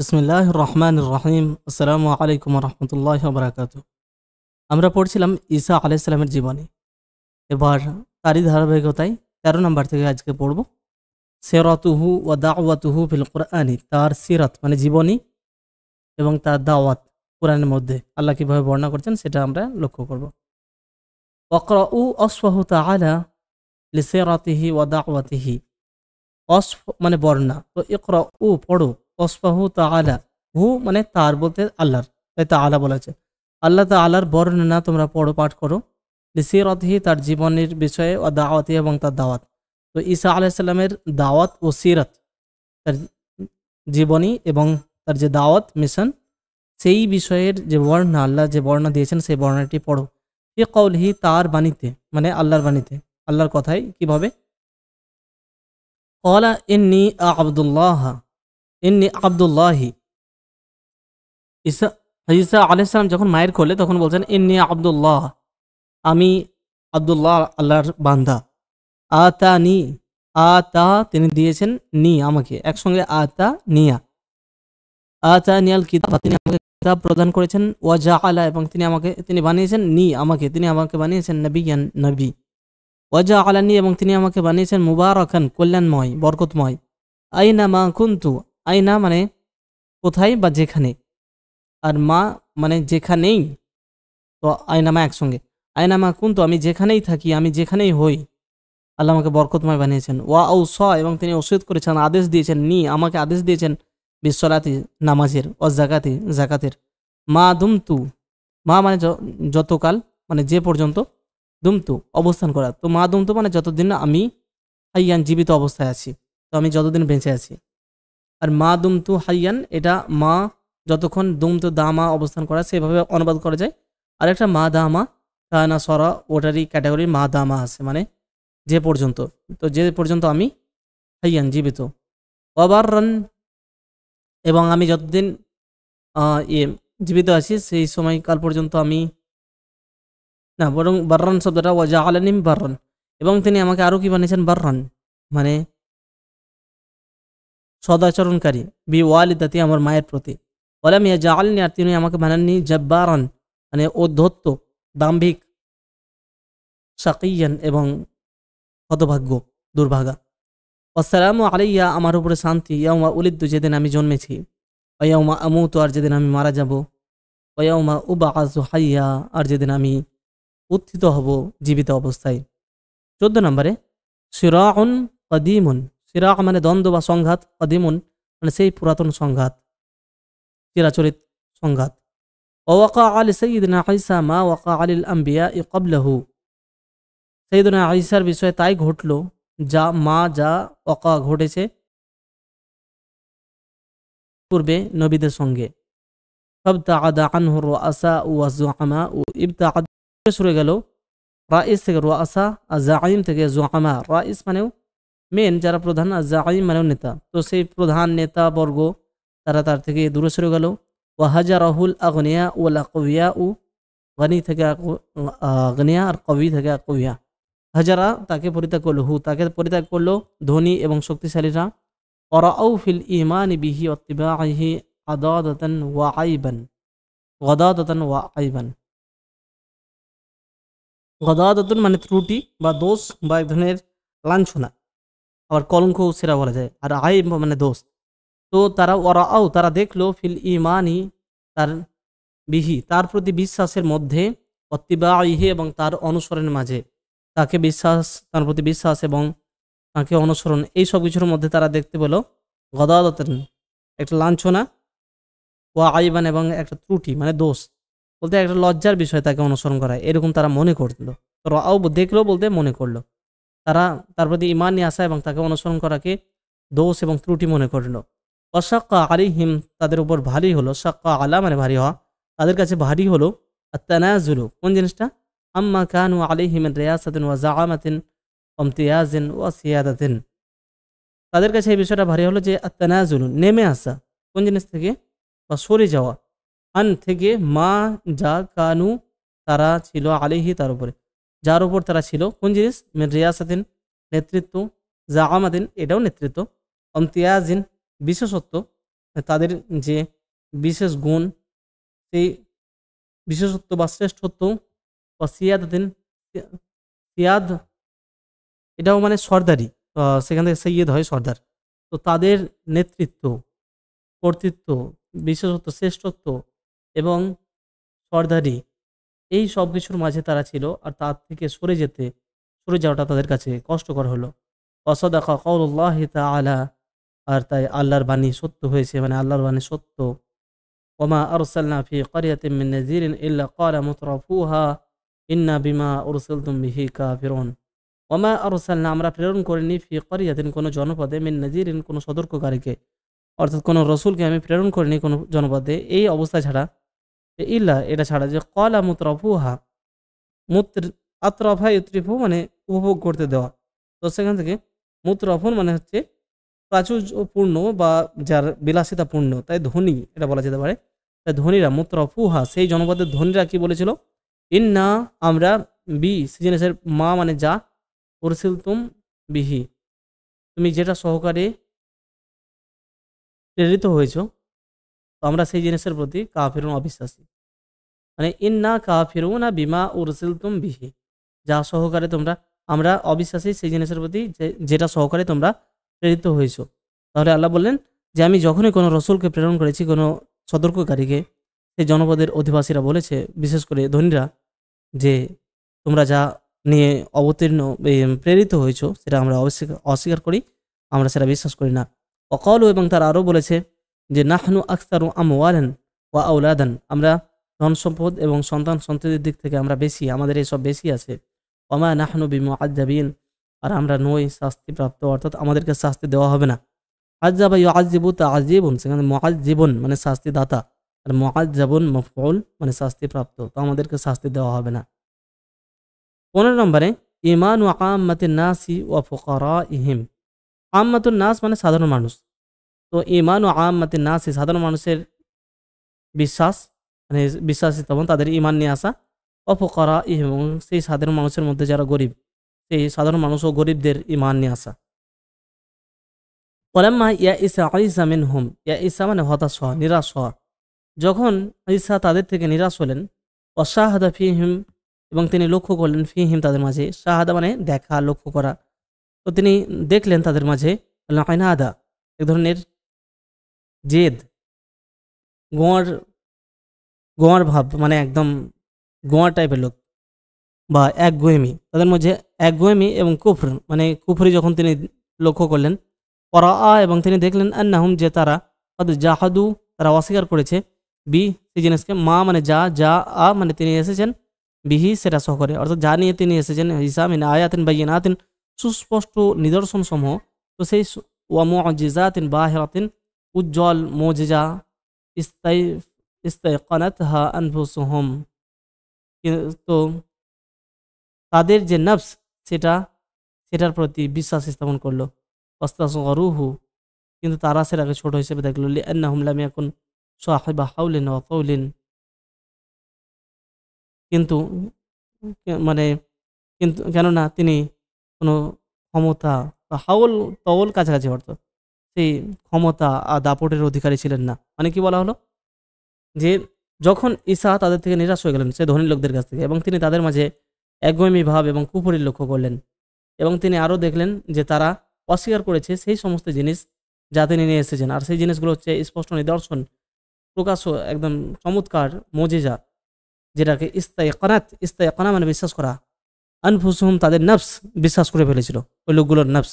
বিসমিল্লাহির রহমানির রহিম। আসসালামু আলাইকুম রহমতুল্লাহি ওয়া বারাকাতুহু। আমরা পড়ছিলাম ঈসা আলাইহিস সালামের জীবনী। এবার তারই ধারাবাহিকতায় ১৩ নম্বর থেকে আজকে পড়ব। সিরাতুহু ওয়া দাওয়াতুহু ফিল কুরআনি, তার সিরাত মানে জীবনী এবং তার দাওয়াত কোরআনের মধ্যে আল্লাহ কিভাবে বর্ণনা করছেন সেটা আমরা লক্ষ্য করব। ওয়াকরাউ আসফাহু তাআলা লিসিরাতিহি ওয়া দাওয়াতিহি। অসফ মানে বর্ণনা, তো ইকরাউ পড়ো, অসফাহু তাআলা, হু মানে তার বলতে আল্লাহর, তাই তাআলা বলেছে। আল্লাহ তাআলার বর্ণনা তোমরা পড়ো, পাঠ করো। লিসিরাতিহি তার জীবনের বিষয়ে, ও দাওয়াতি এবং তার দাওয়াত। তো ঈসা আলাইহিস সালামের দাওয়াত ও সিরাত, তার জীবনী এবং তার যে দাওয়াত মিশন, সেই বিষয়ের যে বর্ণনা, আল্লাহ যে বর্ণনা দিয়েছেন সেই বর্ণনাটি পড়ো। ফি কওলিহি, তার বাণীতে মানে আল্লাহর বাণীতে, আল্লাহর কথায় কিভাবে। ক্বালা ইন্নী আব্দুল্লাহি। ঈসা ঈসা আলাইহিস সালাম যখন মায়ের কোলে তখন বলছেন ইন্নী আব্দুল্লাহ, আমি আব্দুল্লাহ, আল্লাহর বান্দা। আতানি, আতা তিনি দিয়েছেন, নি আমাকে, একসঙ্গে আতা নিয়া। আতানিয়াল কিতাব, তিনি আমাকে কিতাব প্রদান করেছেন। ওয়া জাআলা, এবং তিনি বানিয়েছেন, নি আমাকে, তিনি আমাকে বানিয়েছেন নবিয়ান, নবী। ওয়া জাআলানি, এবং তিনি আমাকে বানিয়েছেন মুবারাকান, কল্যাণময়, বরকতময়। আইনা মা কুনতু, আইনা মানে কোথায় বা যেখানে, আর মা মানে যেখানেই, তো আয়নামা একসঙ্গে। আয়নামা কুনতু, আমি যেখানেই থাকি, আমি যেখানেই হই, আল্লাহ আমাকে বরকতময় বানিয়েছেন। ওয়া আউসা, এবং তিনি ওসিয়ত করেছেন, আদেশ দিয়েছেন, নি আমাকে আদেশ দিয়েছেন বিসসালাতি, নামাজের, ও জাকাতি, জাকাতের। মা দুমতু, মা মানে যতকাল, মানে যে পর্যন্ত, দুমতু অবস্থান করা, তো মা দুমতু মানে যতদিন আমি হাইয়ান জীবিত অবস্থায় আছি, তো আমি যতদিন বেঁচে আছি। আর মা দুমতু হাইয়ান, এটা মা যতক্ষণ, দুমতু দামা অবস্থান করা, সেভাবে অনুবাদ করা যায়। আর একটা মা দামা কানা সরা, ওটারই ক্যাটাগরির মা দামা আছে, মানে যে পর্যন্ত, তো যে পর্যন্ত আমি হাইয়ান জীবিত। অবাররান, এবং আমি যতদিন জীবিত আছি সেই সময়কাল পর্যন্ত আমি, না বরং বাররান শব্দটা ওয়াজা আলানিম বাররান, এবং তিনি আমাকে আরও কি বানিয়েছেন, বাররান মানে সদাচরণকারী, বি ওয়ালিদাতি আমার মায়ের প্রতি। ওয়ালাম ইয়াজআলনি, আর তিনি আমাকে বানাননি জাব্বারান মানে অধ্যত্ত, দাম্ভিক, শাকিয়ান এবং হতভাগ্য, দুর্ভাগা। আসসালামু আলাইয়া, আমার উপরে শান্তি, ইয়াউমা উলিদ্দু, যেদিন আমি জন্মেছি, ওয়াইয়াউমা আমুতু, আর যেদিন আমি মারা যাব, ওয়াইয়াউমা উবআসু হাইয়া, আর যেদিন আমি উত্থিত হব জীবিত অবস্থায়। 14 নম্বরে সিরাউন কদিমুন, সিরা মানে দ্বন্দ্ব বা সংঘাত, কদিমুন মানে সেই পুরাতন সংঘাত, চিরাচরিত সংঘাত। ওয়াকা আলী সৈয়দনা ঈসা মা ওয়াকা আলিল আম্বিয়া ক্বাবলাহু, সৈয়দনা ঈসার বিষয়ে তাই ঘটল যা ওয়াকা ঘটেছে পূর্বে নবীদের সঙ্গে। ফাবতাআদা আনহু রুআসা ওয়া যুআমা, ও ইবতাআদ সরে গেল, রাইস থেকে রুআসা, আর জাঈম থেকে যুআমা। রাইস মানেও মেন, যারা প্রধান, আর জাঈম মানেও নেতা, তো সেই প্রধান নেতা বর্গ তারা তার থেকে দূরে সরে গেল। ওয়া হাজারাহুল আগনিয়া ওয়াল আকবিয়া, ও গনি থেকে আগনিয়া, আর কবি থেকে আকবিয়া। হাজারা তাকে পরিত্যাগ করলো, তাকে পরিত্যাগ করলো ধনী এবং শক্তিশালীরা। ওয়ারাউ ফিল ঈমানি বিহি ওয়াত্তিবাইহি আদাদাতান ওয়া আইবান, গদাদাতান ওয়া আইবান। গদাদাতুন মানে ত্রুটি বা দোষ বা এক ধরনের লাঞ্ছনা, আবার কলঙ্ক সেরা বলা যায়, আর আইব মানে দোষ। তো তারা ওয়ারাউ, তারা দেখলো, ফিল ঈমানি তার বিহি তার প্রতি বিশ্বাসের মধ্যে, ওয়াত্তিবাইহি এবং তার অনুসরণের মাঝে, তাকে বিশ্বাস, তার প্রতি বিশ্বাস এবং তাকে অনুসরণ, এই সব কিছুর মধ্যে তারা দেখতে পেল গদাদাতান একটা লাঞ্ছনা, ওয়া আইবান এবং একটা ত্রুটি মানে দোষ, বলতে একটা লজ্জার বিষয় তাকে অনুসরণ করা, এরকম তারা মনে করলো। তো রাও দেখলো বলতে মনে করলো, তারা তার প্রতি ঈমান নিয়ে আসা এবং তাকে অনুসরণ করাকে দোষ এবং ত্রুটি মনে করলো। ওয়াশাক্কা আলাইহিম, তাদের উপর ভারী হলো, শাক্কা আলা মানে ভারী হওয়া, তাদের কাছে ভারী হলো, আত-তানাজুলু কোন জিনিসটা, আম্মা কানু আলাইহি মিন রিয়াসাতিন ওয়া জাআমাতিন ওয়া ইমতিয়াজিন ওয়া সিয়াদাতিন, তাদের কাছে এই বিষয়টা ভারী হলো যে আত-তানাজুলু নেমে আসা, কোন জিনিস থেকে, বা সরে যাওয়া, আন থেকে, মা যা, কানু তারা ছিল, আলাইহি তার উপরে, যার উপর তারা ছিল, কোন জিনিস, মিন রিয়াসাতিন নেতৃত্ব, জাআমাতিন এটাও নেতৃত্ব, ইমতিয়াজিন বিশেষত্ব, তাদের যে বিশেষ গুণ, সেই বিশেষত্ব বা শ্রেষ্ঠত্ব, বা সিয়াদাতিন, সিয়াদ এটাও মানে সর্দারি, সেখান থেকে সৈয়দ হয় সর্দার। তো তাদের নেতৃত্ব, কর্তৃত্ব, বিশেষত্ব, শ্রেষ্ঠত্ব এবং সর্দারি, এই সব কিছুর মাঝে তারা ছিল। আর তার থেকে সরে যাওয়াটা তাদের কাছে কষ্টকর হলো। ওয়াসাদাকা কাউলুল্লাহি তাআলা, আর তাই আল্লাহর বাণী সত্য হয়েছে, মানে আল্লাহর বাণী সত্য। ওমা আরসালনা ফি ক্বরিয়াতিন মিন নাযিরিন ইল্লা ক্বালা মুতরাফুহা ইন্না বিমা উরসিলতুম বিহি কাফিরুন। ওমা আরসালনা, আমরা প্রেরণ করিনি, ফি ক্বরিয়াতিন, কোনো জনপদে, মিন নাযিরিন, কোনো সতর্ককারীকে, অর্থাৎ কোনো রসুলকে আমি প্রেরণ করিনি কোনো জনপদে, এই অবস্থা ছাড়া, ইল্লা এটা ছাড়া, যে ক্বালা মুতরাফুহা, আতরাফা ইউত্রিফু মানে উপভোগ করতে দেওয়া। তো সেখান থেকে মুতরাফুন মানে হচ্ছে প্রাচুর্যপূর্ণ বা যার বিলাসিতাপূর্ণ, তাই ধনী এটা বলা যেতে পারে। তাই ধনীরা, মুতরাফুহা সেই জনপদের ধনীরা কি বলেছিল, ইন্না আমরা, বি সিজনেসের মা মানে যা, উরসিলতুম বিহি তুমি যেটা সহকারে প্রেরিত হয়েছ, তো আমরা সেই জিনিসের প্রতি কাফিরুন অবিশ্বাসী। মানে ইন্না কাফিরুনা বিমা উরসিলতুম বিহি, যা সহকারে তোমরা, আমরা অবিশ্বাসী সেই জিনিসের প্রতি যেটা সহকারে তোমরা প্রেরিত হয়েছ। তাহলে আল্লাহ বললেন যে আমি যখনই কোনো রসুলকে প্রেরণ করেছি, কোনো সতর্ককারীকে, সেই জনপদের অধিবাসীরা বলেছে, বিশেষ করে ধনীরা, যে তোমরা যা নিয়ে প্রেরিত হয়েছ সেটা আমরা অস্বীকার করি, আমরা সেটা বিশ্বাস করি না। অকলু, এবং তারা আরও বলেছে যে নাহনু আকসারু আমওয়ালান ওয়া আওলাদান, আমরা ধন সম্পদ এবং সন্তান সন্ততির দিক থেকে আমরা বেশি, আমাদের এইসব বেশি আছে। ওমা নাহনু বিমুআজ্জাবিন, আর আমরা নই শাস্তিপ্রাপ্ত, অর্থাৎ আমাদেরকে শাস্তি দেওয়া হবে না। আজ্জাবা ইউআজ্জিবু তাআযীবুন, সেখানে মুআজ্জিবুন মানে শাস্তিদাতা, আর মুআজ্জাবুন মাফউল মানে শাস্তিপ্রাপ্ত, তো আমাদেরকে শাস্তি দেওয়া হবে না। 15 নম্বরে ঈমানু আম্মাতিন নাসি ওয়া ফুকারাইহিম। আম্মাতুন নাস মানে সাধারণ মানুষ। তো ঈমানু আম্মাতিন নাসি, সাধারণ মানুষের বিশ্বাস, মানে বিশ্বাসী তখন তাদের ঈমান নিয়ে আসা, ওয়া ফুকারাইহিম, এবং সেই সাধারণ মানুষের মধ্যে যারা গরিব, সেই সাধারণ মানুষ ও গরিবদের ঈমান নিয়ে আসা। ওয়ালাম্মা ইয়াইসা ঈসা মিনহুম, ইয়াইসা মানে হতাশ হওয়া, নিরাশ হওয়া, যখন ঈসা তাদের থেকে নিরাশ হলেন, ওয়াশাহাদা ফীহিম, এবং তিনি লক্ষ্য করলেন, ফীহিম তাদের মাঝে, শাহাদা মানে দেখা, লক্ষ্য করা, তো তিনি দেখলেন তাদের মাঝে আইনাদা, এক ধরনের জেদ, গোয়ার গোয়ার ভাব, মানে একদম গোয়ার টাইপের লোক, বা একগুঁয়েমি, তাদের মধ্যে একগুঁয়েমি এবং কুফর মানে কুফরি যখন তিনি লক্ষ্য করলেন, এবং তিনি দেখলেন আন্নাহুম, যে তারা জাহাদু, তারা অস্বীকার করেছে, বি সেই জিনিসকে, মা মানে যা মানে তিনি এসেছেন, বিহি সেটা সহকারে, অর্থাৎ যা নিয়ে তিনি এসেছেন, হিসাব মিন আয়াতিন বাইয়িনাতিন, সুস্পষ্ট নিদর্শন সমূহ, তো সেই ওয়া মুআজিজাতিন বাহিরাতিন, উজ্জ্বল মুজিজা, ইস্তাইকানাতহা আনফুসুহুম, তো তাদের যে নফস সেটার প্রতি বিশ্বাস স্থাপন করলো। ওয়াস্তাসগরুহু, কিন্তু তারা সেটাকে ছোট হিসেবে দেখলো, লিআন্নাহুম লাম ইয়াকুন সাহিবা হাওলিন ওয়া তাওলিন, কিন্তু মানে কিন্তু কেননা তিনি কোনো ক্ষমতা বা হাউল তওল কাছাকাছি অর্থ, সেই ক্ষমতা আর দাপটের অধিকারী ছিলেন না। মানে কি বলা হলো, যে যখন ঈসা তাদের থেকে নিরাশ হয়ে গেলেন, সে ধনী লোকদের কাছ থেকে, এবং তিনি তাদের মাঝে একগুঁয়েমি ভাব এবং কুফরির লক্ষ্য করলেন, এবং তিনি আরও দেখলেন যে তারা অস্বীকার করেছে সেই সমস্ত জিনিস যা তিনি নিয়ে এসেছেন, আর সেই জিনিসগুলো হচ্ছে স্পষ্ট নিদর্শন, প্রকাশ্য একদম চমৎকার মুজিজা, যেটাকে ইস্তাইকানা মানে বিশ্বাস করা, আনফুসুহুম তাদের নফস বিশ্বাস করে ফেলেছিল, ওই লোকগুলোর নফস,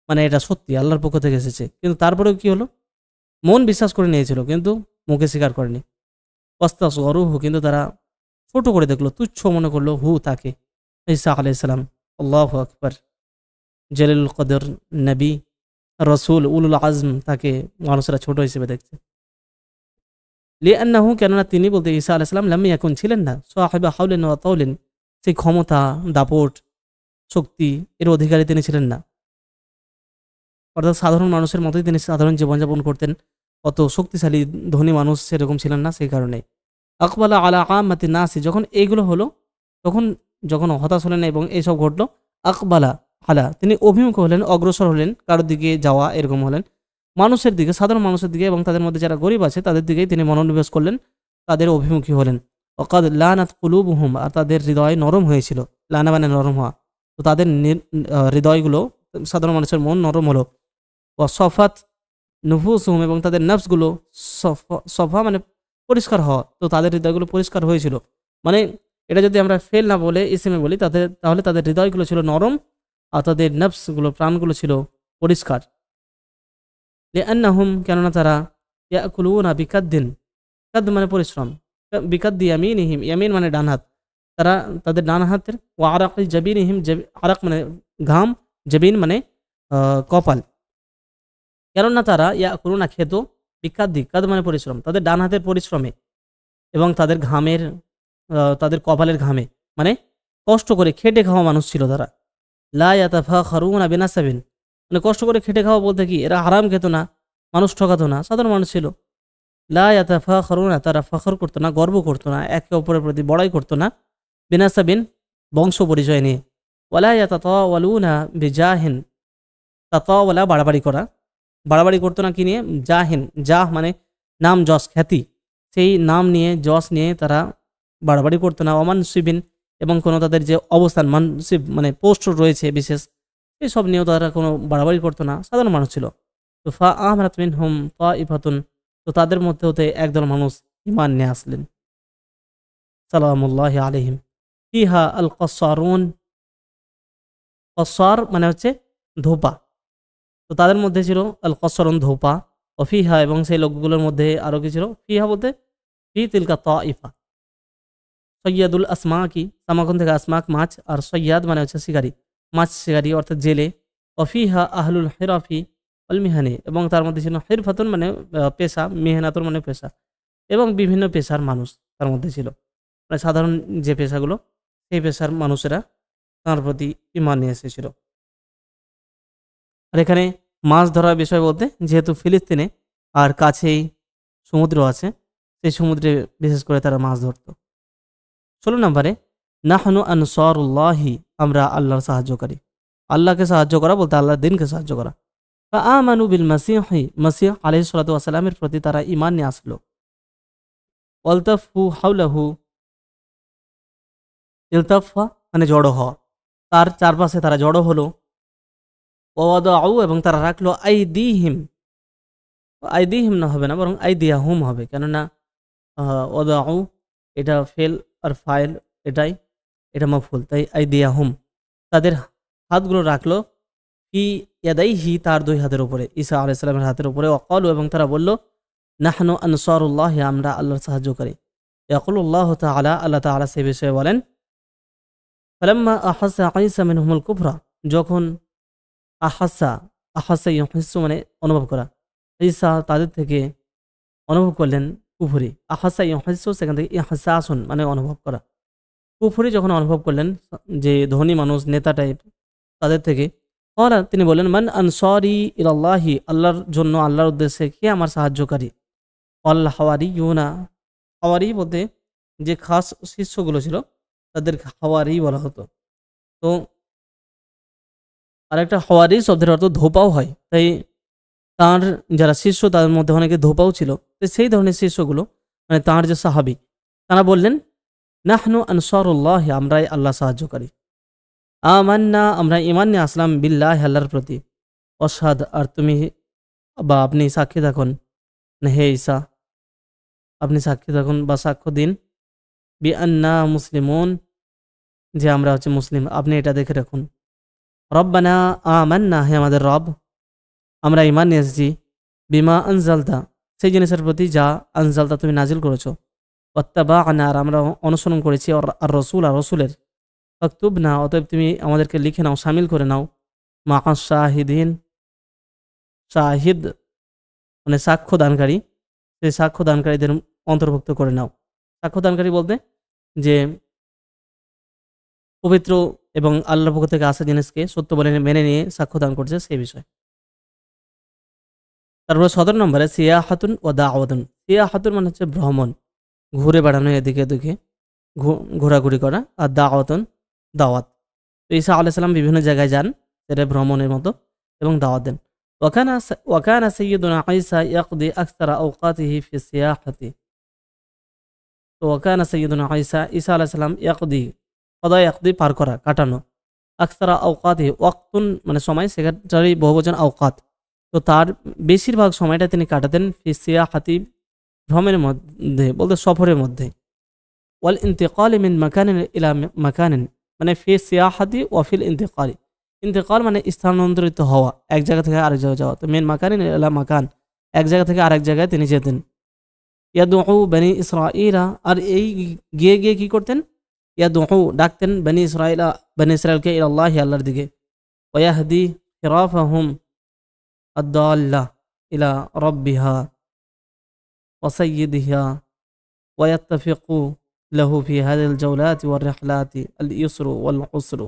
মানে এটা সত্যি আল্লাহর পক্ষ থেকে এসেছে, কিন্তু তারপরেও কি হলো, মন বিশ্বাস করে নিয়েছিল কিন্তু মুখে স্বীকার করেনি। ওয়াস্তাসগরুহু, কিন্তু তারা ছোট করে দেখলো, তুচ্ছ মনে করলো তাকে, ঈসা আলাইহিস সালাম। আল্লাহু আকবার, জলিলুল কদর নবী, রসুল, উলুল আজম, তাকে মানুষেরা ছোট হিসেবে দেখছে। লিআন্নাহু, কেননা তিনি বলতে ঈসা আলাইহিস সালাম লাম ইয়াকুন ছিলেন না, সাহিবা হাওলিন ওয়া তাওলিন, সেই ক্ষমতা, দাপট, শক্তি এর অধিকারী তিনি ছিলেন না, অর্থাৎ সাধারণ মানুষের মতোই তিনি সাধারণ জীবনযাপন করতেন, অত শক্তিশালী ধনী মানুষ সেরকম ছিলেন না, সেই কারণে। আকবালা আলা আম্মাতি নাসি, যখন এইগুলো হলো, যখন হতাশ হলেন এবং এইসব ঘটলো, আকবালা আলা তিনি অভিমুখ হলেন, অগ্রসর হলেন, কারোর দিকে যাওয়া এরকম হলেন, মানুষের দিকে, সাধারণ মানুষের দিকে এবং তাদের মধ্যে যারা গরিব আছে তাদের দিকেই তিনি মনোনিবেশ করলেন, তাদের অভিমুখী হলেন। ওয়াকাদ লানাত কুলুবুহুম, আর তাদের হৃদয় নরম হয়েছিল। লানা মানে নরম হওয়া। তো তাদের হৃদয়গুলো, সাধারণ মানুষের মন নরম হলো। ওয়া সফাত নুফুসুহুম, এবং তাদের নফসগুলো সফা মানে পরিষ্কার হওয়া। তো তাদের হৃদয়গুলো পরিষ্কার হয়েছিল। মানে এটা যদি আমরা ফেল না বলে ইসিমে বলি তাহলে তাদের হৃদয়গুলো ছিল নরম আর তাদের নফসগুলো, প্রাণগুলো ছিল পরিষ্কার। লিআন্নাহুম, কেননা তারা ইয়াকুলুনা বিকাদ্দিন, কাদ মানে পরিশ্রম, বিকাদ্দি ইয়ামিনিহিম, ইয়ামিন মানে ডান হাত, তারা তাদের ডান হাতের, ও আরাকি জাবিনিহিম, আরাক মানে ঘাম, জাবিন মানে কপাল, কেননা তারা ইয়াকুলুনা খেত বিকাদ্দি, কাদ মানে পরিশ্রম, তাদের ডান হাতের পরিশ্রমে এবং তাদের ঘামের, তাদের কপালের ঘামে, মানে কষ্ট করে খেটে খাওয়া মানুষ ছিল তারা। লা ইয়াতাফাখারুনা বিনাসাবিন, মানে কষ্ট করে খেটে খাওয়া বলতে কি, এরা হারাম খেত না, মানুষ ঠকাতো না, সাধারণ মানুষ ছিল। লা ইয়াতাফাখারুনা, তারা ফখর করতো না, গর্ব করতো না, একে অপরের প্রতি বড়াই করতো না, বিনাসাবিন বংশ পরিচয় নিয়ে। ওয়ালা ইয়াতাতাওয়ালুনা বিজাহিন, তাতাওয়ালা বাড়াবাড়ি করা, বাড়াবাড়ি করতো না কি নিয়ে, জাহিন, জাহ মানে নাম যশ খ্যাতি, সেই নাম নিয়ে যশ নিয়ে তারা বাড়াবাড়ি করতো না। অমানসিবিন, এবং কোনো তাদের যে অবস্থান মানসিব মানে পোস্ট রয়েছে বিশেষ, এসব নিয়েও তারা কোনো বাড়াবাড়ি করতো না, সাধারণ মানুষ ছিল। তো ফা আমানাত মিনহুম তাইফাতুন, তো তাদের মধ্যে হতে একদল মানুষ ঈমান নিয়ে আসলেন। সালামুল্লাহি আলাইহিম ফিহা আল কসারুন, কসার মানে হচ্ছে ধোপা। তো তাদের মধ্যে ছিল আল কসরুন ধোপা, ও ফিহা, এবং সেই লোকগুলোর মধ্যে আরও কি ছিল, ফিহা বলতে ফি তিলকা তাইফা। সৈয়াদুল আসমাকি, সামাখন থেকে আসমাক মাছ, আর সৈয়াদ মানে হচ্ছে শিকারী, মাছ শিকারী অর্থাৎ জেলে। অফিহা আহলুল হিরাফি অল মিহানি, এবং তার মধ্যে ছিল হিরফাতুন মানে পেশা, মেহনাতুন মানে পেশা, এবং বিভিন্ন পেশার মানুষ তার মধ্যে ছিল, মানে সাধারণ যে পেশাগুলো, সেই পেশার মানুষেরা তার প্রতি ঈমান নিয়ে এসেছিল। আর এখানে মাছ ধরার বিষয় বলতে, যেহেতু ফিলিস্তিনে আর কাছেই সমুদ্র আছে, সেই সমুদ্রে বিশেষ করে তারা মাছ ধরত। 16 নম্বরে নাহনু আনসারুল্লাহি, আমরা আল্লাহর সাহায্যকারী। আল্লাহকে সাহায্য করা বলতে আল্লাহর দিনকে সাহায্য করা। আমানু বিল মাসিহি, মাসিহ আলাইহিস সালাতু ওয়াস সালামের প্রতি তারা ঈমান নিয়ে আসলো। ওয়ালতাফু হাওলাহু, ইলতাফা মানে জড়ো হওয়া, তার চারপাশে তারা জড়ো হলো। ওয়াদাউ, এবং তারা রাখলো আইদিহিম, আইদিহিম না হবে না, বরং আইদিয়াহুম হবে, কেননা ওয়াদাউ এটা ফেল আর ফাইল এটাই, এটা মাফুল, তাই আইদিয়াহুম, তাদের হাতগুলো রাখলো, ফি ইয়াদাইহি, তার দুই হাতের উপরে, ঈসা আলাইহিস সালামের হাতের উপরে। ওয়াকালু, এবং তারা বলল, নাহনু আনসারুল্লাহ, আমরা আল্লাহর সাহায্যকারী। ইয়াকুলুল্লাহু তাআলা, আল্লাহ তাআলা সে বিষয়ে বলেন, ফালাম্মা আহাসা ঈসা মিনহুমুল কুফরা, যখন আহাসা, আহাসা ইউহিসু মানে অনুভব করা, ঈসা তাদের থেকে অনুভব করলেন কুফরি। আহাসা ইউহিসু, সেখান থেকে ইহসাসুন মানে অনুভব করা। কুফরি যখন অনুভব করলেন, যে ধনী মানুষ, নেতা টাইপ, তাদের থেকে, তিনি বললেন, মান আনসারি ইলাল্লাহি, আল্লাহর জন্য, আল্লাহর উদ্দেশ্যে কে আমার সাহায্যকারী। অল হাওয়ারি ইউনা, হাওয়ারি বলতে যে খাস শিষ্যগুলো ছিল তাদের হাওয়ারি বলা হতো। তো আরেকটা হাওয়ারি শব্দের অর্থ ধোপাও হয়, তাই তার যারা শিষ্য তাদের মধ্যে অনেকে ধোপাও ছিল। তো সেই ধরনের শিষ্যগুলো মানে তাঁর যে সাহাবি, তারা বললেন, নাহনু আনসারুল্লাহ, আমরাই আল্লাহ সাহায্যকারী। আমান্না, আমরা ঈমান নিয়ে আসলাম, বিল্লাহ, আল্লাহর প্রতি। অসাদ, আর তুমি বা আপনি সাক্ষী থাকুন, না হে ঈসা, আপনি সাক্ষী থাকুন বা সাক্ষ্য দিন, বি আন্না মুসলিমুন, যে আমরা হচ্ছে মুসলিম, আপনি এটা দেখে রাখুন। রব্বানা আমান্না, হে আমাদের রব, আমরা ঈমান নিয়ে এসেছি, বিমা আনজালতা, সেই জিনিসের প্রতি যা আনজালতা তুমি নাজিল করেছো। ওয়াত্তাবা'না, আর আমরা অনুসরণ করেছি, আর রসুল, আর রসুলের। ফাকতুবনা, অতএব তুমি আমাদেরকে লিখে নাও, শামিল করে নাও, মা শাহিদিন, শাহিদ মানে সাক্ষ্য দানকারী, সেই সাক্ষ্য দানকারীদের অন্তর্ভুক্ত করে নাও। সাক্ষ্য দানকারী বলতে যে পবিত্র এবং আল্লাহর পক্ষ থেকে আসা জিনিসকে সত্য বলে মেনে নিয়ে সাক্ষ্য দান করছে, সেই বিষয়। তারপরে 17 নম্বরে সিয়াহাতুন ও দাওয়াতুন। সিয়াহাতুন মানে হচ্ছে ভ্রমণ, ঘুরে বেড়ানো, এদিকে ওদিকে ঘোরাঘুরি করা, আর দাওয়াতুন দাওয়াত। তো ঈসা আলাইহিস সালাম বিভিন্ন জায়গায় যান, সেটা ভ্রমণের মতো, এবং দাওয়াত দেন। وكان سيدنا عيسى يقضي أكثر أوقاته في السياحة তো ওয়াকানা সাইয়্যিদুনা ঈসা আলাইহিস সালাম ইয়াকদি পার করা কাটানো আকসারা আওকাতিহি ওয়াক্তুন মানে সময় সেক্রেটারি বহুবচন আওকাত তো তার বেশিরভাগ সময়টা তিনি কাটাতেন ফি সিয়াহাতি ভ্রমণের মধ্যে বলতে সফরের মধ্যে ওয়াল ইন্তিকাল মিন মাকানিন ইলা মাকানিন মানে ফি সিয়াহাতি ওয়া ফিল ইন্তিকাল মানে স্থানান্তরিত হওয়া এক জায়গা থেকে আরেক জায়গায় যাওয়া তো মিন মাকানিন ইলা মাকান এক জায়গা থেকে আরেক জায়গায় তিনি যেতেন ইয়াদউ বনি ইসরাঈলা আর এই গিয়ে গিয়ে কি করতেন ইয়াদউ ডাকতেন বনি ইসরাঈলকে ইলাল্লাহি আল্লাহর দিকে ওয়াহদি খিরাফাহুম আদ-দাল্লা ইলা রাব্বিহা ওয়া সাইয়্যিদিহা ওয়া ইয়াত্তাফিকু লাহু ফি হাযিল জাওলাতি ওয়ার রিহলাতি আল-ইসরু ওয়াল উসরু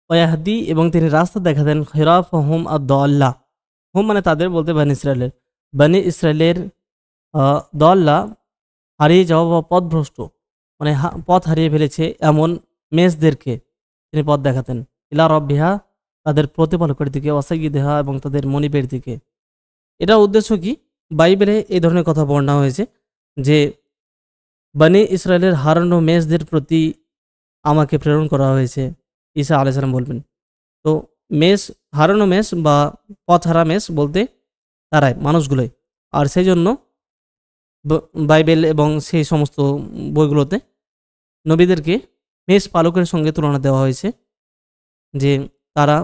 ওয়াহদি এবং তিনি রাস্তা দেখাতেন খিরাফাহুম আদ-দাল্লা হুম মানে তাদের বলতে বনি ইসরাইলের দল্লা হারিয়ে যাওয়া বা পথভ্রষ্ট মানে পথ হারিয়ে ফেলেছে এমন মেষদেরকে তিনি পথ দেখাতেন ইলা রব্বিহা তাদের প্রতিপালকের দিকে ওয়াসাইয়্যিদিহা এবং তাদের মনিবের দিকে। এটা উদ্দেশ্য কি বাইবেলে এই ধরনের কথা বর্ণনা হয়েছে যে বনি ইসরায়েলের হারানো মেষদের প্রতি আমাকে প্রেরণ করা হয়েছে ঈসা আলাইহিস সালাম বলবেন। তো হারানো মেষ বা পথ হারা মেষ বলতে তারাই মানুষগুলোই আর সেই জন্য বাইবেল এবং সেই সমস্ত বইগুলোতে নবীদেরকে মেষ পালকের সঙ্গে তুলনা দেওয়া হয়েছে যে তারা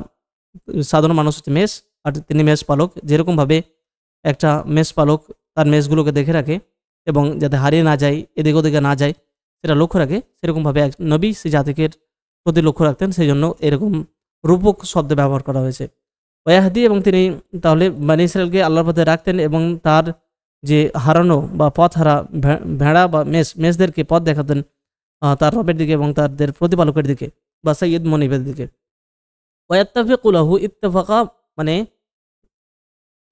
সাধারণ মানুষ হচ্ছে মেষ আর তিনি মেষ পালক যেরকমভাবে একটা মেষ পালক তার মেষগুলোকে দেখে রাখে এবং যাতে হারিয়ে না যায় এদিক ওদিকে না যায় সেটা লক্ষ্য রাখে সেরকমভাবে এক নবী সেই জাতিকের প্রতি লক্ষ্য রাখতেন সেই জন্য এরকম রূপক শব্দ ব্যবহার করা হয়েছে ওয়াহদি এবং তিনি তাহলে বনি ইসরাইলকে আল্লাহর পথে রাখতেন এবং তার যে হারানো বা পথ হারা ভেড়া বা মেষদেরকে পথ দেখাতেন তার রবের দিকে এবং তাদের প্রতিপালকের দিকে বা সাইয়্যিদ মনিবের দিকে ওয়াত্তাফিকু লাহু ইত্তেফাকা মানে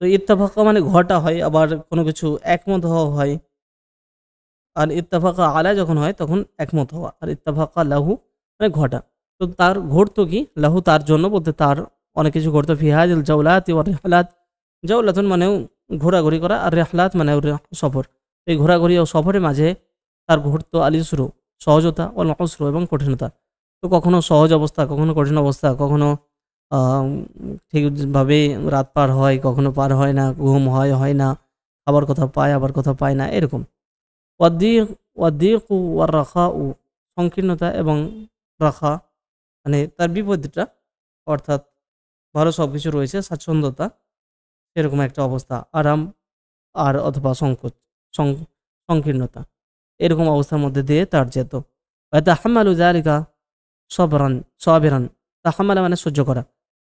তো ইত্তেফাকা মানে ঘটা হয় আবার কোনো কিছু একমত হওয়া হয় আর ইত্তেফাকা আলা যখন হয় তখন একমত হওয়া আর ইত্তেফাকা লাহু মানে ঘটা তো তার ঘটতো কি লাহু তার জন্য বলতে তার অনেক কিছু ঘটতো ফিহাজিল জাওলাতি ওয়া রিহলাত জাওলাতুন মানেও ঘোরাঘুরি করা আর রেহলাত মানে সফর এই ঘোরাঘুরি ও সফরের মাঝে তার ঘটতো আলিসরু সহজতা ও লসরু এবং কঠিনতা তো কখনো সহজ অবস্থা কখনো কঠিন অবস্থা কখনো ঠিকভাবে রাত পার হয় কখনো পার হয় না ঘুম হয় না আবার কোথাও পায় আবার কোথাও পায় না এরকম ওয়াদ্দিক ওয়ার রাখা ও সংকীর্ণতা এবং রাখা মানে তার বিপরীতটা অর্থাৎ ভালো সব কিছু রয়েছে স্বাচ্ছন্দ্যতা এরকম একটা অবস্থা আরাম আর অথবা সংকীর্ণতা এরকম অবস্থার মধ্যে দিয়ে তার যেত তাহাম্মালু যালিকা সাবিরান তাহাম্মালা মানে সহ্য করা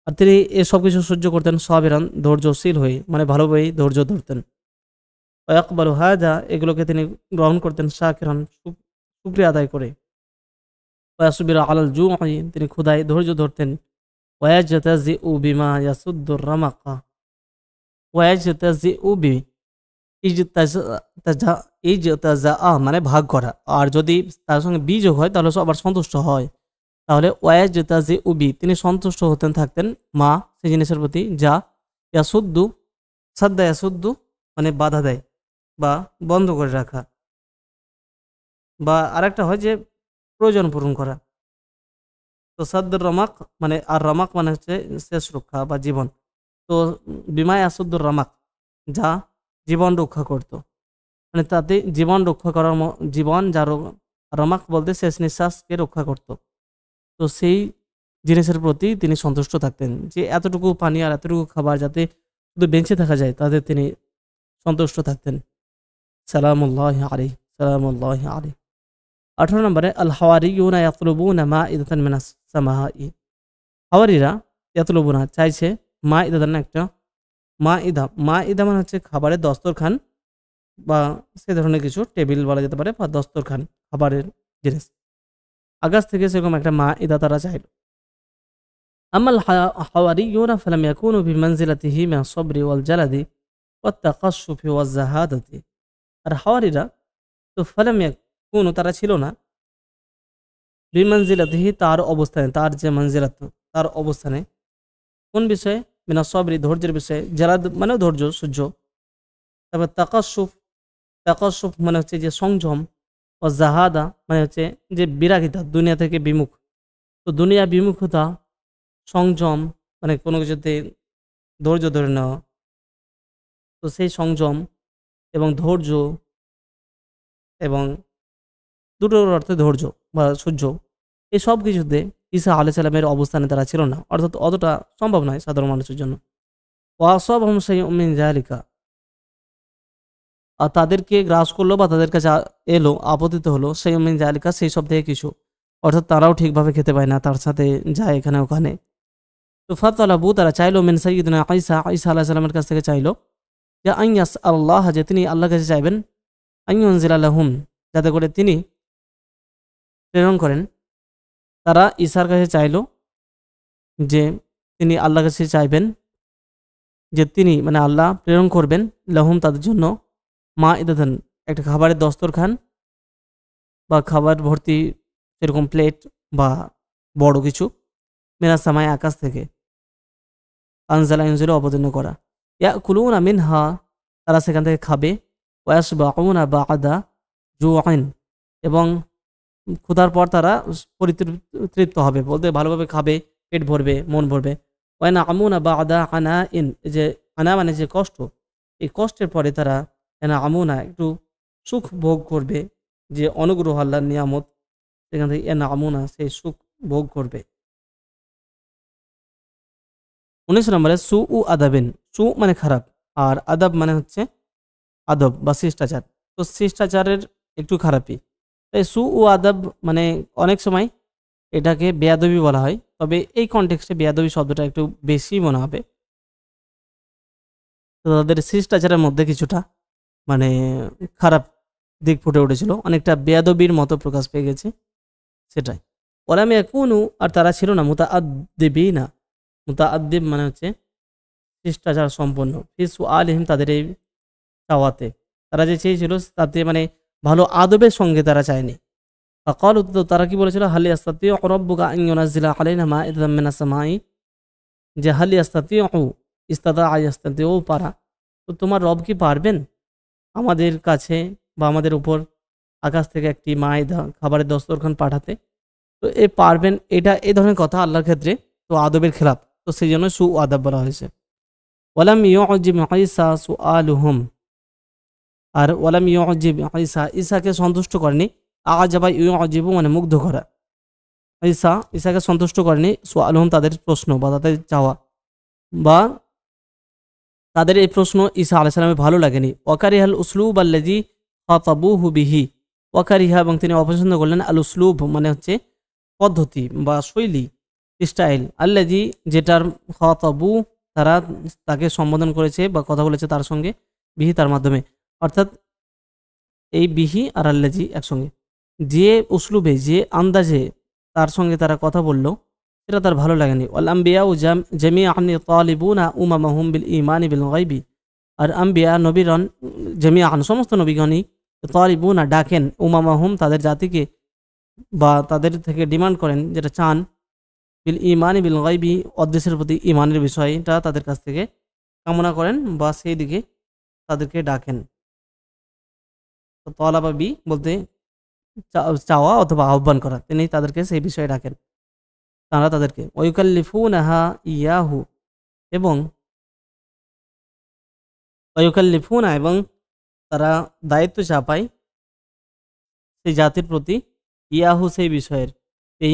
আর তিনি এসব কিছু সহ্য করতেন সাবিরান ধৈর্যশীল হয়ে মানে ভালোভাবেই ধৈর্য ধরতেন ওয়াকবালু হাদা এগুলোকে তিনি গ্রহণ করতেন শাকিরান শুকরিয়া আদায় করে ওয়াসবির আলাল জুই তিনি ক্ষুধায় ধৈর্য ধরতেন ওয়াজতাজিউ বিমা ইয়াসুদ্দুর রামাকা ওয়াজতাজিউ বি ইজতাজা মানে ভাগ করা আর যদি তার সঙ্গে বি যোগ হয় তাহলে আবার সন্তুষ্ট হয় তাহলে ওয়াজতাজিউ বি তিনি সন্তুষ্ট হতেন থাকতেন মা সেই জিনিসের প্রতি যা ইয়াসুদ্দু সাদ্দা ইয়াসুদ্দু মানে বাধা দেয় বা বন্ধ করে রাখা বা আরেকটা হয় যে প্রয়োজন পূরণ করা তো সাদ্দুর রমাক মানে আর রমাক মানে হচ্ছে শেষ রক্ষা বা জীবন তো বিমায় আসুদ্দুর রমাক যা জীবন রক্ষা করত মানে তাতে জীবন রক্ষা করার জীবন যা রমাক বলতে শেষ নিঃশ্বাসকে রক্ষা করত তো সেই জিনিসের প্রতি তিনি সন্তুষ্ট থাকতেন যে এতটুকু পানি আর এতটুকু খাবার যাতে শুধু বেঁচে থাকা যায় তাতে তিনি সন্তুষ্ট থাকতেন সালামুল্লাহ আলাইহি সালামুল্লাহ আলাইহি 18 নম্বরে আল হাওয়ারিয়ুনা ইয়াতলুবুনা মাইদাতান মিনাস সামাই হাওয়ারিরা ইয়াতলুবুনা চাইছে মাইদাতান একটা মাইদা মানে হচ্ছে খাবারের দস্তরখান বা সে ধরনের কিছু টেবিল বলা যেতে পারে বা দস্তরখান খাবারের জিনিস আকাশ থেকে সেরকম একটা মাইদা তারা চাইল আমাল হাওয়ারিয়ুনা ফালাম ইয়াকুনু বিমানজিলাতিহি মিনাস সাবরি ওয়াল জালাদি ওয়াত তাকাশশুফি ওয়াজ জাহাদাতি আর হাওয়ারিরা তো ফালাম ইয়াকুনু তারা ছিল না বিমানজিলাতিহি তার অবস্থানে তার যে মঞ্জিলাত তার অবস্থানে কোন বিষয়ে মিনা সবরি ধৈর্যের বিষয়ে, জালাদ মানে ধৈর্য সহ্য, তারপর তাকাসুফ মানে হচ্ছে যে সংযম, ও জাহাদা মানে হচ্ছে যে বিরাগিতা, দুনিয়া থেকে বিমুখ। তো দুনিয়া বিমুখতা, সংযম মানে কোনো কিছুতে ধৈর্য ধরে নেওয়া, তো সেই সংযম এবং ধৈর্য এবং দুটোর অর্থে ধৈর্য বা সহ্য, এই সব কিছুতে ঈসা আলাইহিস সালামের অবস্থানে তারা ছিল না, অর্থাৎ অতটা সম্ভব নয় সাধারণ মানুষের জন্য। ওয়াসাবহুম শাইউম মিন যালিকা, আর তাদেরকে গ্রাস করলো বা তাদের কাছে এলো, আপতিত হলো শাইউম মিন যালিকা, সেই সব থেকে কিছু, অর্থাৎ তারাও ঠিকভাবে খেতে পায় না, তার সাথে যায় এখানে ওখানে। তো ফাতালাবু, তারা চাইলো মিন সাইয়্যিদিনা ঈসা আলাইহিস সালামের কাছ থেকে চাইলো যে আইয়াস আল্লাহ, যে তিনি আল্লাহর কাছে চাইবেন, আইয়ুনজিলা লাহুম, যাতে করে তিনি প্রেরণ করেন। তারা ঈসার কাছে চাইলো যে তিনি আল্লাহর কাছে চাইবেন যে তিনি মানে আল্লাহ প্রেরণ করবেন লাহুম তাদের জন্য, মা ইদাদান একটা খাবারের দস্তরখান বা খাবার ভর্তি এরকম প্লেট বা বড় কিছু, মিনাস সামাই আকাশ থেকে, আনজালা ইনজিলা অবতীর্ণ করা, ইয়াকুলুনা মিনহা, তারা সেখান থেকে খাবে, ওয়াসবাউনা বা'দা জুআইন, এবং ক্ষুধার পর তারা পরিতৃপ্ত হবে, বলতে ভালোভাবে খাবে, পেট ভরবে, মন ভরবে। ওয়ানা আমুনা বা'দা আনা ইন, যে আনা মানে যে কষ্ট, এই কষ্টের পরে তারা এনা আমুনা একটু সুখ ভোগ করবে, যে অনুগ্রহ আল্লাহর নিয়ামত, সেখান থেকে এনা আমুনা সেই সুখ ভোগ করবে। 19 নম্বরে সু উ আদাবিন, সু মানে খারাপ, আর আদাব মানে হচ্ছে আদব বা শিষ্টাচার, তো শিষ্টাচারের একটু খারাপই। তাই সু উ আদাব মানে অনেক সময় এটাকে বেয়াদবি বলা হয়, তবে এই কনটেক্সটে বেয়াদবি শব্দটা একটু বেশি মনে হবে। তো তাদের শিষ্টাচারের মধ্যে কিছুটা মানে খারাপ দিক ফুটে উঠেছিল, অনেকটা বেয়াদবির মতো প্রকাশ পেয়ে গেছে, সেটাই। ওলাম ইয়াকুনু, আর তারা ছিল না মুতাআদ্দিবিনা, মুতাআদ্দিব মানে হচ্ছে শিষ্টাচার সম্পন্ন, ফি সুআলিহিম, তাদের এই চাওয়াতে, তারা যে চেয়েছিল তাতে মানে ভালো আদবের সঙ্গে তারা চায়নি। ফাকালু, তো তারা কি বলেছিল, হাল ইয়াস্তাতিউ রাব্বুকা আন ইউনাজ্জিলা আলাইনা মাইদাতাম মিনাস সামাই, যে হাল ইয়াস্তাতিউ, ইস্তাতা ইয়াস্তাতিউ পারা, তো তোমার রব কি পারবেন আমাদের কাছে বা আমাদের উপর আকাশ থেকে একটি মাইদা খাবারের দস্তরখান পাঠাতে? তো এ পারবেন, এটা এই ধরনের কথা আল্লাহর ক্ষেত্রে তো আদবের খেলাপ, তো সেই জন্য সু আদব বলা হয়েছে। ওয়ালাম ইউজিব ঈসা সুআলুহুম, আর ওয়ালাম ইউজিব ঈসাকে সন্তুষ্ট করেনি, আজাবা ইউজিবু মানে মুগ্ধ করা, ঈসাকে সন্তুষ্ট করেনি সুআলুহুম তাদের প্রশ্ন বা তাদের চাওয়া, বা তাদের এই প্রশ্ন ঈসা আলাইহিস সালামের ভালো লাগেনি। ওয়াকারিহাল উসলুব আল্লাযী খাতাবুহু বিহি, ওয়াকারিহা এবং তিনি অপছন্দ করলেন, আল উসলুব মানে হচ্ছে পদ্ধতি বা শৈলী, স্টাইল, আল্লাযী যেটার খাতাবু তারা তাকে সম্বোধন করেছে বা কথা বলেছে তার সঙ্গে, বিহি তার মাধ্যমে, অর্থাৎ এই বিহি আর আল্লাযী একসঙ্গে, যে উসলুবে যে আন্দাজে তার সঙ্গে তারা কথা বলল সেটা তার ভালো লাগেনি। ওয়াল আম্বিয়া ও জামিআন তালিবুনা উমামাহুম বিল ঈমানি বিল গায়বি, আর আম্বিয়া নবীগণ জামিআন সমস্ত নবীগণই তালিবুনা ডাকেন, উমামাহুম তাদের জাতিকে বা তাদের থেকে ডিমান্ড করেন, যেটা চান, বিল ঈমানি বিল গায়বি অদৃশ্যের প্রতি ঈমানের বিষয়টা তাদের কাছ থেকে কামনা করেন বা সেই দিকে তাদেরকে ডাকেন। তো তলাবা বি বলতে চাওয়া অথবা আহ্বান করা, তিনি তাদেরকে সেই বিষয়ে ডাকেন, তারা তাদেরকে। ওয়ুকাল্লিফুনাহা ইয়াহু, এবং ওয়ুকাল্লিফুনা এবং তারা দায়িত্ব চাপায় সেই জাতির প্রতি, ইয়াহু সেই বিষয়ের, এই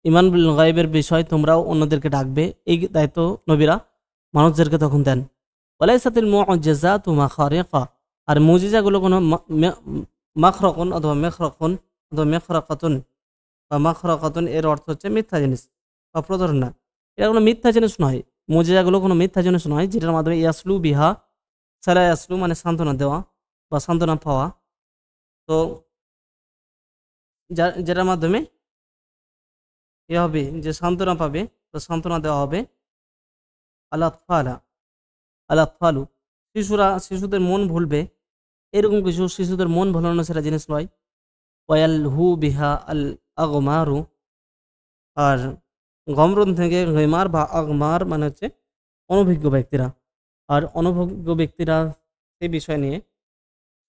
ইমান বিল গায়বের বিষয় তোমরাও অন্যদেরকে ডাকবে, এই দায়িত্ব নবীরা মানুষদেরকে তখন দেন। ওয়ালাইসাতিল মুআজ্জাজাতু মাখারিকা, আর মুজিজাগুলো কোনো মাখরাকুন অথবা মেখরাকুন অথবা মেখরাকাতুন বা মাখরাকাতুন, এর অর্থ হচ্ছে মিথ্যা জিনিস বা প্রতারণা না, এটা কোনো মিথ্যা জিনিস নয়, মুজিজাগুলো কোনো মিথ্যা জিনিস নয়, যেটার মাধ্যমে ইয়াসলু বিহা, সালা ইয়াসলু মানে সান্ত্বনা দেওয়া বা সান্ত্বনা পাওয়া, তো যেটার মাধ্যমে এ হবে যে সান্ত্বনা পাবে, তো সান্ত্বনা দেওয়া হবে আল আতফালু, শিশুদের মন ভুলবে, এরকম কিছু শিশুদের মন ভুলানো সেটা জিনিস নয়। ওয়াল হু বিহা আল আগমারু, আর গমরুন থেকে গেমার বা আগমার মানে হচ্ছে অনভিজ্ঞ ব্যক্তিরা। আর অনভিজ্ঞ ব্যক্তিরা সেই বিষয় নিয়ে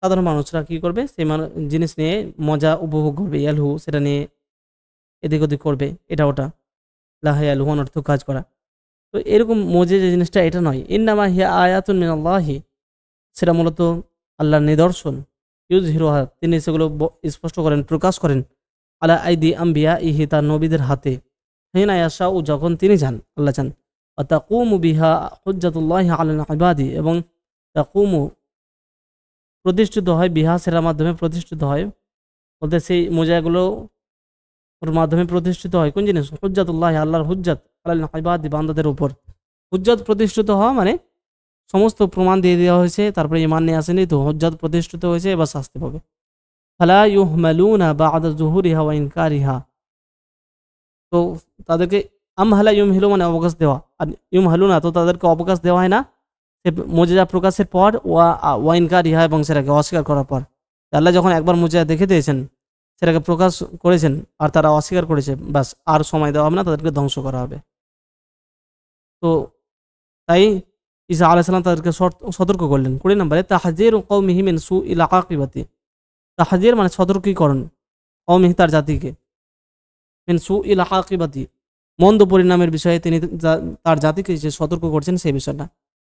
সাধারণ মানুষরা কি করবে, সেই জিনিস নিয়ে মজা উপভোগ করবে, ইয়ালহু সেটা নিয়ে এদিক ওদিক করবে, এটা ওটা, লাহা ইয়ালহু অনর্থক কাজ করা। তো এরকম মজে যে জিনিসটা এটা নয়। ইন্নামা হিয়া আয়াতুন মিনাল্লাহি, সেটা মূলত আল্লাহর নিদর্শন। ইউজহিরুহা, তিনি সেগুলো স্পষ্ট করেন, প্রকাশ করেন, আলা আইদি আম্বিয়া ইহি, তার নবীদের হাতে, হিনা ইয়াশাউ, যখন তিনি চান, আল্লাহ চান। ওয়া তাকুমু বিহা হুজ্জাতুল্লাহি আলাল ইবাদি, এবং তাকুমু প্রতিষ্ঠিত হয়, বিহা সেটার মাধ্যমে প্রতিষ্ঠিত হয়, বলতে সেই মোজাগুলো ওর মাধ্যমে প্রতিষ্ঠিত হয় কোন জিনিস, হুজ্জাতুল্লাহ, আল্লাহর হুজ্জাত, আলাল ইবাদি, বান্দাদের উপর। হুজ্জাত প্রতিষ্ঠিত হওয়া মানে সমস্ত প্রমাণ দিয়ে দেওয়া হয়েছে, তারপরে ঈমান নিয়ে আসেনি, তো হুজ্জাত প্রতিষ্ঠিত হয়েছে, এবার শাস্তি পাবে। ফালা ইউহমালুনা বা'দা যুহুরিহা ওয়া ইনকারিহা, তো তাদেরকে আমহালা ইউমহিলু মানে অবকাশ দেওয়া, আর ইউমহালুনা তো তাদেরকে অবকাশ দেওয়া হয় না সে মুজিজা প্রকাশের পর, ওয়া ইনকারিহা, এবং সেটাকে অস্বীকার করার পর। আল্লাহ যখন একবার মুজিজা দেখে দিয়েছেন, সেটাকে প্রকাশ করেছেন, আর তারা অস্বীকার করেছে, বাস আর সময় দেওয়া হবে না, তাদেরকে ধ্বংস করা হবে। তো তাই ঈসা আলাইহিস সালাম তাদেরকে সতর্ক করলেন। 20 নম্বরে তাহযীরু কওমিহি মিন সুইল আকিবাতি, তাহযীর মানে সতর্কীকরণ, কওমিহি তার জাতিকে, মিন সুইল আকিবাতি মন্দ পরিণামের বিষয়ে তিনি তার জাতিকে যে সতর্ক করছেন সেই বিষয়টা।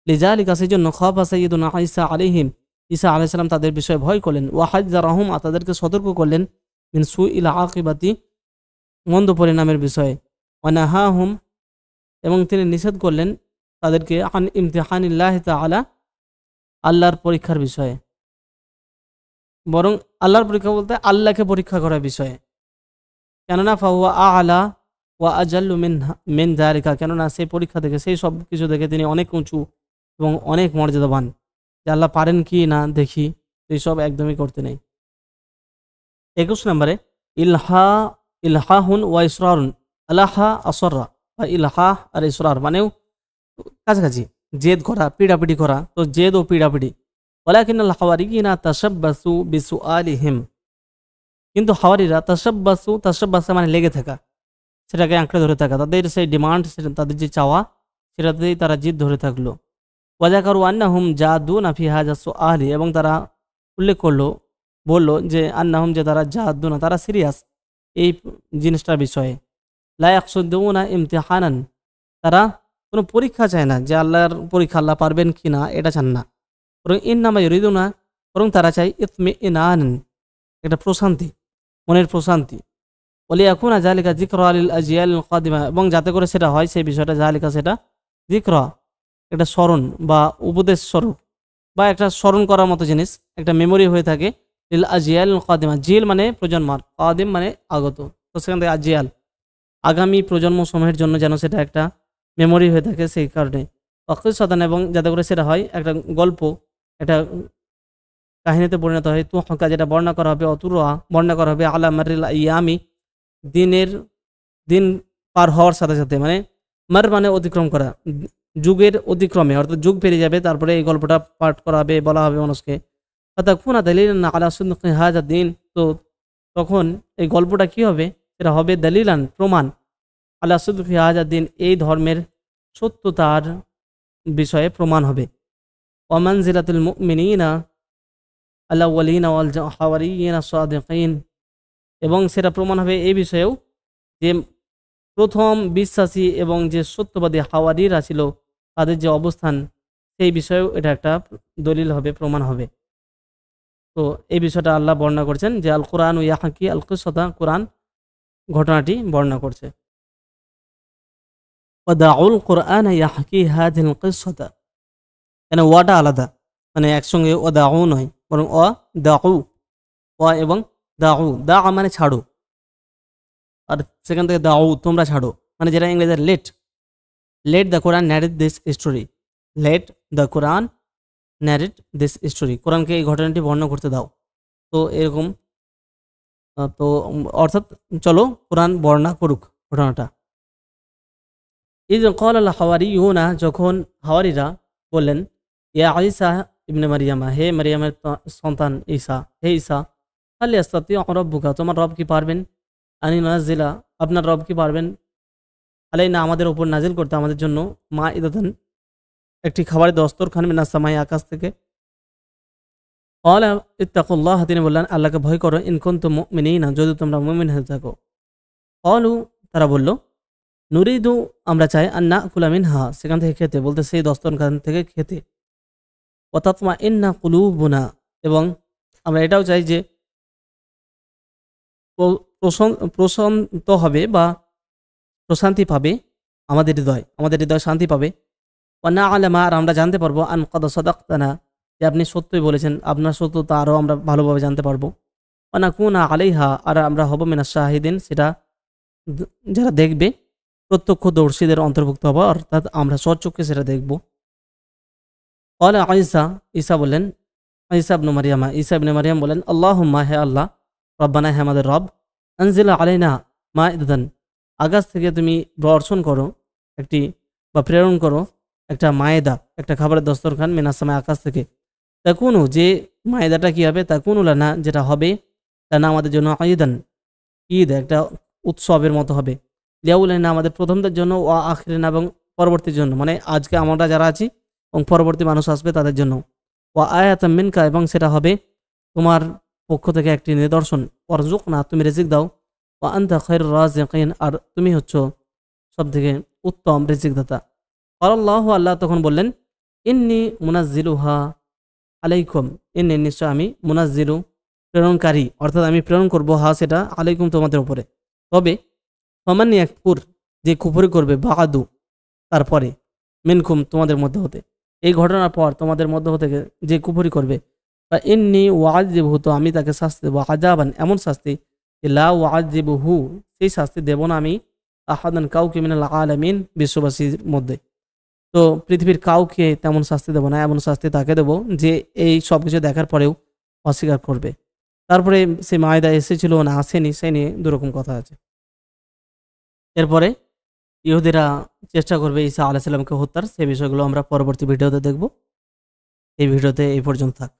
লিযালিকা, সেই জন্য খাফা সাইয়্যিদুনা ঈসা আলাইহিম, ঈসা আলাইহিস সালাম তাদের বিষয়ে ভয় করলেন, ওয়া হাযযারাহুম, তাদেরকে সতর্ক করলেন, মিন সুইল আকিবাতি মন্দ পরিণামের বিষয়ে, ওয়া নাহাহুম, এবং তিনি নিষেধ করলেন তাদেরকে আন ইমতিহানিল্লাহি তাআলা, আল্লাহর পরীক্ষার বিষয়ে, বরং আল্লাহর পরীক্ষা বলতে আল্লাহকে পরীক্ষা করার বিষয়ে। কেননা ফাহুয়া আ'লা ওয়া আজাল্লু মিন যালিকা, কেননা সেই পরীক্ষা থেকে, সেই সব কিছু থেকে তিনি অনেক উঁচু এবং অনেক মর্যাদাবান। যে আল্লাহ পারেন কি না দেখি, এইসব একদমই করতে নেই। 21 নম্বরে ইলহাহুন ওয়া ইসরারুন, আলাহা আসররা, বা ইলহাহ আর ইসরার মানেও কাছাকাছি, জেদ করা, পিড়াপিড়ি করা, তো জেদ ও পিড়াপিড়ি। ওয়ালাকিন্নাল হাওয়ারিয়িনা তাশাব্বাসু বিসুআলিহিম, কিন্তু হাওয়ারিরা তাশাব্বাসা মানে লেগে থাকা, সেটাকে আঁকড়ে ধরে থাকা, তাদের সেই ডিমান্ড, তাদের যে চাওয়া, সেটাতেই তারা জিদ ধরে থাকলো। ওয়াজাকারু আন্নাহুম জাদুনা ফি হাযা সুআলি, এবং তারা উল্লেখ করলো, বলল যে আন্নাহুম, যে তারা জাদুনা, তারা সিরিয়াস এই জিনিসটার বিষয়ে। লা ইয়াকসুদুনা ইমতিহানান, তারা কোনো পরীক্ষা চায় না, যে আল্লাহর পরীক্ষা, আল্লাহ পারবেন কি না এটা চান না, বরং ইন্নামা ইউরিদুনা, বরং তারা চায় ইতমিইনান, একটা প্রশান্তি, মনের প্রশান্তি। ওলিয়াকুনা যালিকা যিকরা লিল আজয়ালিল কাদিমা, এবং যাতে করে সেটা হয়, সেই বিষয়টা যালিকা, সেটা যিকরা, একটা স্মরণ বা উপদেশ স্বরূপ, বা একটা স্মরণ করার মতো জিনিস, একটা মেমোরি হয়ে থাকে, লিল আজয়ালিল কাদিমা, জিল মানে প্রজন্মার, কাদিম মানে আগত, তো সেখান থেকে আজয়াল, আগামী প্রজন্ম সমূহের জন্য যেন সেটা একটা মেমোরি হয়ে থাকে, সেই কারণে। অকিসাতান, এবং যাতে করে সেটা হয় একটা গল্প, একটা কাহিনীতে পরিণত হয়, তু হকা, যেটা বর্ণনা করা হবে, অতুরা বর্ণনা করা হবে, আলা মারিল ইয়ামি, দিন পার হওয়ার সাথে সাথে, মানে মার মানে অতিক্রম করা, যুগের অতিক্রমে, অর্থাৎ যুগ পেরিয়ে যাবে, তারপরে এই গল্পটা পাঠ করা হবে, বলা হবে মানুষকে। ফাতাকুনা দালিলান আলা সিদকি হাযা দ্বীন, তো তখন এই গল্পটা কি হবে, সেটা হবে দালিলান, প্রমাণ, আলা সিদকি হাযা দ্বীন, এই ধর্মের সত্যতার বিষয়ে প্রমাণ হবে। ওয়া মানজিলাতুল মুমিনিনা আল আউয়ালিনা ওয়াল হাওয়ারিয়িনা সাদিকিন, এবং সেটা প্রমাণ হবে এই বিষয়েও যে প্রথম বিশ্বাসী এবং যে সত্যবাদী হাওয়ারিরা ছিল, তাদের যে অবস্থান, সেই বিষয়েও এটা একটা দলিল হবে, প্রমাণ হবে। তো এই বিষয়টা আল্লাহ বর্ণনা করছেন যে আল কোরআন ও ইয়াহাকি আল কিসসাতা, কোরআন ঘটনাটি বর্ণনা করছে। ওয়াদাউল কোরআন ইয়াহাকি হাযিল কিসসাতা, এখানে ওয়াটা আলাদা, মানে একসঙ্গে ওয়াদাউ নয়, বরং দাউ, ওয়া এবং দাউ, দা মানে ছাড়ো, আর সেখান থেকে দাউ, তোমরা ছাড়ো, মানে যেটা ইংরেজি let the Quran narrate this story, let the Quran narrate this story, কোরআনকে এই ঘটনাটি বর্ণনা করতে দাও। তো এরকম, তো অর্থাৎ চলো কোরআন বর্ণনা করুক ঘটনাটা। ইয ক্বাল আল হাওয়ারিয়ুনা, যখন হাওয়ারিরা বললেন, ইয়া ঈসা ইবনে মারিয়ামা, হে মারিয়ামের সন্তান ঈসা, হে ঈসা, হাল ইয়াস্তাতিউ রাব্বুকা, তোমার রব কি পারবেন, আন ইউনাজ্জিলা, আপনার রব কি পারবেন, আলাইনা, আমাদের উপর নাজিল করতে, আমাদের জন্য, মাইদাতান, একটি খাবারের দস্তরখান মিনাস সামাই আকাশ থেকে। ক্বালা ইত্তাকুল্লাহ, তিনি বললেন আল্লাহকে ভয় করো, ইন কুনতুম মুমিনিনা, যদি তোমরা মুমিন হয়ে থাকো। ক্বালু, তারা বলল, নুরিদু, আমরা চাই, আন নাকুলা মিনহা, সেখান থেকে খেতে, বলতে সেই দস্তরখান থেকে খেতে। ওয়া তাতমাইন্না কুলুবুনা, এবং আমরা এটাও চাই যে প্রশান্ত হবে বা প্রশান্তি পাবে আমাদের হৃদয় শান্তি পাবে। ওয়া না'লামা, আর আমরা জানতে পারবো, আন ক্বাদ সাদাকতানা, যে আপনি সত্যই বলেছেন, আপনার সত্যতা আরও আমরা ভালোভাবে জানতে পারবো। ওয়া নাকুনা আলাইহা, আর আমরা হব মিনাশ শাহিদিন, সেটা যারা দেখবে, প্রত্যক্ষদর্শীদের অন্তর্ভুক্ত হবো, অর্থাৎ আমরা স্বচক্ষে সেটা দেখব। ক্বালা ঈসা, ঈসা বললেন, ঈসা ইবনে মারিয়াম বলেন, আল্লাহুম্মা, হে আল্লাহ, রব্বানা, হে আমাদের রব, আনজিল আলাইনা মাইদান, আকাশ থেকে তুমি বর্ষণ করো একটি বা প্রেরণ করো একটা মায়েদা, একটা খাবারের দস্তরখান, মিনাস সামাই, আকাশ থেকে। তাকুনু, যে মায়েদাটা কি হবে, তাকুনু লানা, যেটা হবে, লানা আমাদের জন্য, ঈদান, ঈদ, একটা উৎসবের মতো হবে, লিয়াউলানা, আমাদের প্রথমদের জন্য, ওয়া আখিরিনা, এবং পরবর্তীর জন্য, মানে আজকে আমরা যারা আছি এবং পরবর্তী মানুষ আসবে তাদের জন্য। ওয়া আয়াতাম মিনকা, এবং সেটা হবে তোমার পক্ষ থেকে একটি নিদর্শন। ওয়ারজুকনা, তুমি রিজিক দাও। ওয়া আনতা খায়রুর রাজিকিন, আর তুমি হচ্ছ সবথেকে উত্তম রিজিকদাতা। আল্লাহ, আল্লাহ তখন বললেন, ইন্নী মুনাজ্জিলুহা আলাইকুম, ইন্নী, নিশ্চয় আমি, মুনাজ্জিলু, প্রেরণকারী, অর্থাৎ আমি প্রেরণ করবো, হা সেটা, আলাইকুম, তোমাদের উপরে। তবে ফামান ইয়াকফুর, যে কুফরি করবে, বাদু, তারপরে, মিনকুম, তোমাদের মধ্যে হতে, এই ঘটনার পর তোমাদের মধ্যে হতে যে কুফরি করবে, বা ইন্নী ওয়াজিবহু, তো আমি তাকে শাস্তি দেবো, আযাবান, এমন শাস্তি, যে লা ওয়াজিবহু, সেই শাস্তি দেব না আমি, আহাদান, কাউকে, মিনাল আলামিন, বিশ্ববাসীর মধ্যে। তো পৃথিবীর কাউকে তেমন শাস্তি দেবো না, এমন শাস্তি তাকে দেবো যে এই সব কিছু দেখার পরেও অস্বীকার করবে। তারপরে সে মায়েদা এসেছিল না আসেনি, সে নিয়ে দুরকম কথা আছে। এরপরে ইহুদিরা চেষ্টা করবে ঈসা আলাইহিস সালামকে হত্যার, সেই বিষয়গুলো আমরা পরবর্তী ভিডিওতে দেখব। এই ভিডিওতে এই পর্যন্ত থাক।